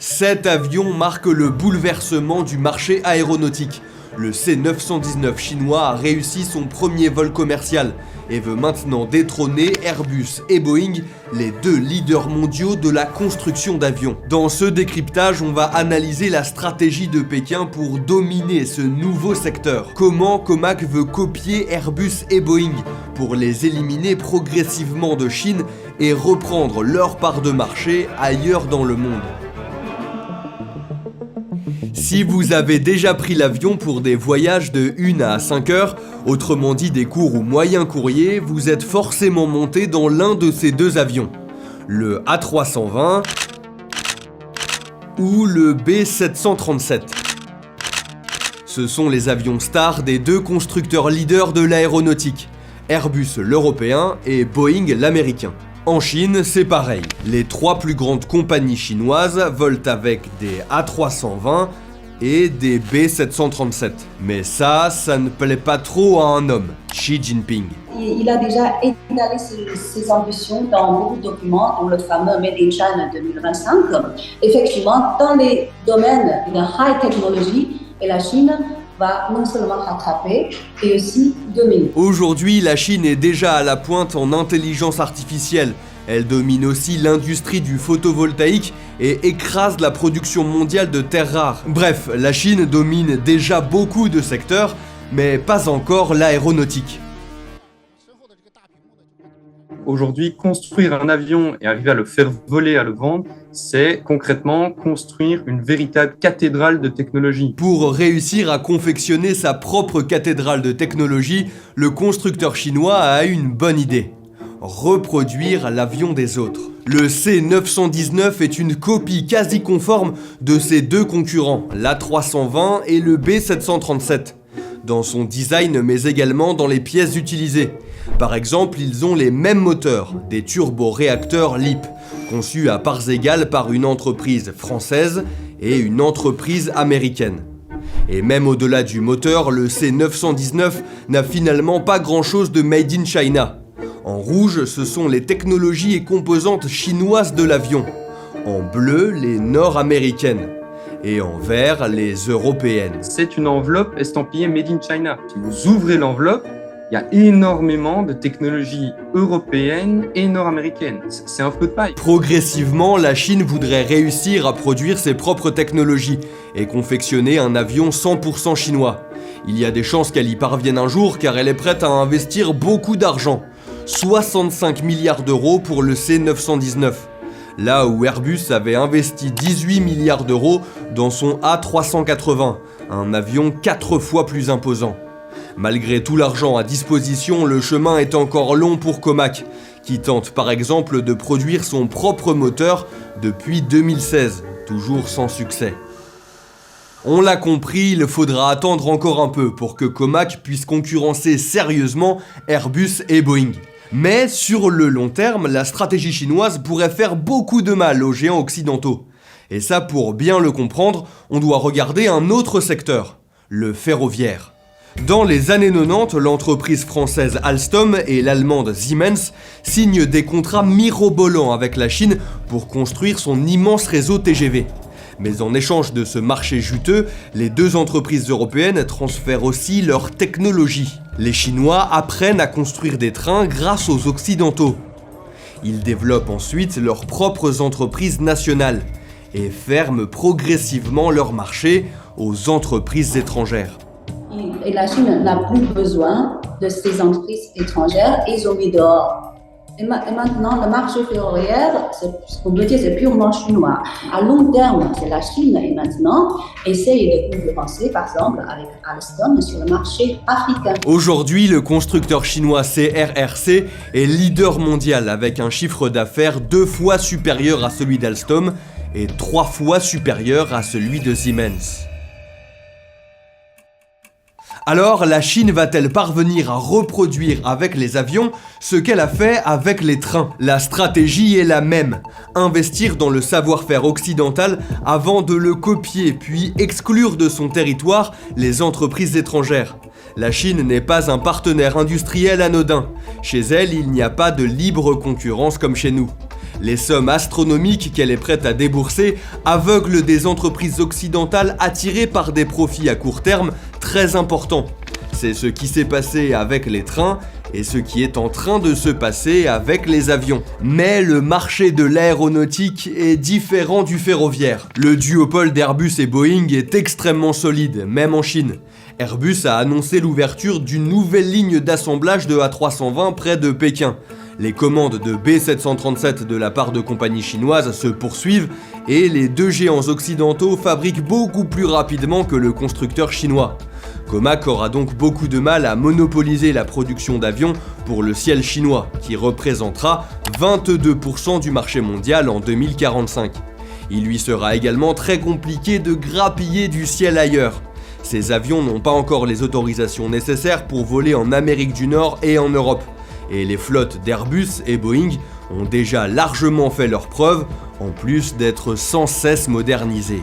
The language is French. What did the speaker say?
Cet avion marque le bouleversement du marché aéronautique. Le C919 chinois a réussi son premier vol commercial et veut maintenant détrôner Airbus et Boeing, les deux leaders mondiaux de la construction d'avions. Dans ce décryptage, on va analyser la stratégie de Pékin pour dominer ce nouveau secteur. Comment Comac veut copier Airbus et Boeing pour les éliminer progressivement de Chine et reprendre leur part de marché ailleurs dans le monde. Si vous avez déjà pris l'avion pour des voyages de 1 à 5 heures, autrement dit des courts ou moyens courriers, vous êtes forcément monté dans l'un de ces deux avions. Le A320 ou le B737. Ce sont les avions stars des deux constructeurs leaders de l'aéronautique, Airbus l'européen et Boeing l'américain. En Chine, c'est pareil. Les trois plus grandes compagnies chinoises volent avec des A320 et des B737. Mais ça ne plaît pas trop à un homme, Xi Jinping. Il a déjà étalé ses ambitions dans beaucoup de documents, dont le fameux Made in China 2025. Effectivement, dans les domaines de high technology, et la Chine va non seulement rattraper, et aussi dominer. Aujourd'hui, la Chine est déjà à la pointe en intelligence artificielle. Elle domine aussi l'industrie du photovoltaïque et écrase la production mondiale de terres rares. Bref, la Chine domine déjà beaucoup de secteurs, mais pas encore l'aéronautique. Aujourd'hui, construire un avion et arriver à le faire voler, à le vendre, c'est concrètement construire une véritable cathédrale de technologie. Pour réussir à confectionner sa propre cathédrale de technologie, le constructeur chinois a eu une bonne idée. Reproduire l'avion des autres. Le C919 est une copie quasi conforme de ses deux concurrents, l'A320 et le B737. Dans son design, mais également dans les pièces utilisées. Par exemple, ils ont les mêmes moteurs, des turboréacteurs LEAP, conçus à parts égales par une entreprise française et une entreprise américaine. Et même au-delà du moteur, le C919 n'a finalement pas grand-chose de made in China. En rouge, ce sont les technologies et composantes chinoises de l'avion. En bleu, les nord-américaines. Et en vert, les européennes. C'est une enveloppe estampillée Made in China. Si vous ouvrez l'enveloppe, il y a énormément de technologies européennes et nord-américaines. C'est un feu de paille. Progressivement, la Chine voudrait réussir à produire ses propres technologies et confectionner un avion 100% chinois. Il y a des chances qu'elle y parvienne un jour car elle est prête à investir beaucoup d'argent. 65 milliards d'euros pour le C919. Là où Airbus avait investi 18 milliards d'euros dans son A380, un avion 4 fois plus imposant. Malgré tout l'argent à disposition, le chemin est encore long pour Comac, qui tente par exemple de produire son propre moteur depuis 2016, toujours sans succès. On l'a compris, il faudra attendre encore un peu pour que Comac puisse concurrencer sérieusement Airbus et Boeing. Mais sur le long terme, la stratégie chinoise pourrait faire beaucoup de mal aux géants occidentaux. Et ça, pour bien le comprendre, on doit regarder un autre secteur, le ferroviaire. Dans les années 90, l'entreprise française Alstom et l'allemande Siemens signent des contrats mirobolants avec la Chine pour construire son immense réseau TGV. Mais en échange de ce marché juteux, les deux entreprises européennes transfèrent aussi leur technologie. Les Chinois apprennent à construire des trains grâce aux Occidentaux. Ils développent ensuite leurs propres entreprises nationales et ferment progressivement leur marché aux entreprises étrangères. Et la Chine n'a plus besoin de ces entreprises étrangères, ils ont mis dehors. Et maintenant, le marché ferroviaire, c'est purement chinois. À long terme, c'est la Chine et maintenant essaye de concurrencer, par exemple, avec Alstom sur le marché africain. Aujourd'hui, le constructeur chinois CRRC est leader mondial avec un chiffre d'affaires 2 fois supérieur à celui d'Alstom et 3 fois supérieur à celui de Siemens. Alors, la Chine va-t-elle parvenir à reproduire avec les avions ce qu'elle a fait avec les trains? La stratégie est la même. Investir dans le savoir-faire occidental avant de le copier, puis exclure de son territoire les entreprises étrangères. La Chine n'est pas un partenaire industriel anodin. Chez elle, il n'y a pas de libre concurrence comme chez nous. Les sommes astronomiques qu'elle est prête à débourser aveuglent des entreprises occidentales attirées par des profits à court terme très importants. C'est ce qui s'est passé avec les trains et ce qui est en train de se passer avec les avions. Mais le marché de l'aéronautique est différent du ferroviaire. Le duopole d'Airbus et Boeing est extrêmement solide, même en Chine. Airbus a annoncé l'ouverture d'une nouvelle ligne d'assemblage de A320 près de Pékin. Les commandes de B737 de la part de compagnies chinoises se poursuivent et les deux géants occidentaux fabriquent beaucoup plus rapidement que le constructeur chinois. Comac aura donc beaucoup de mal à monopoliser la production d'avions pour le ciel chinois, qui représentera 22% du marché mondial en 2045. Il lui sera également très compliqué de grappiller du ciel ailleurs. Ces avions n'ont pas encore les autorisations nécessaires pour voler en Amérique du Nord et en Europe. Et les flottes d'Airbus et Boeing ont déjà largement fait leurs preuves, en plus d'être sans cesse modernisées.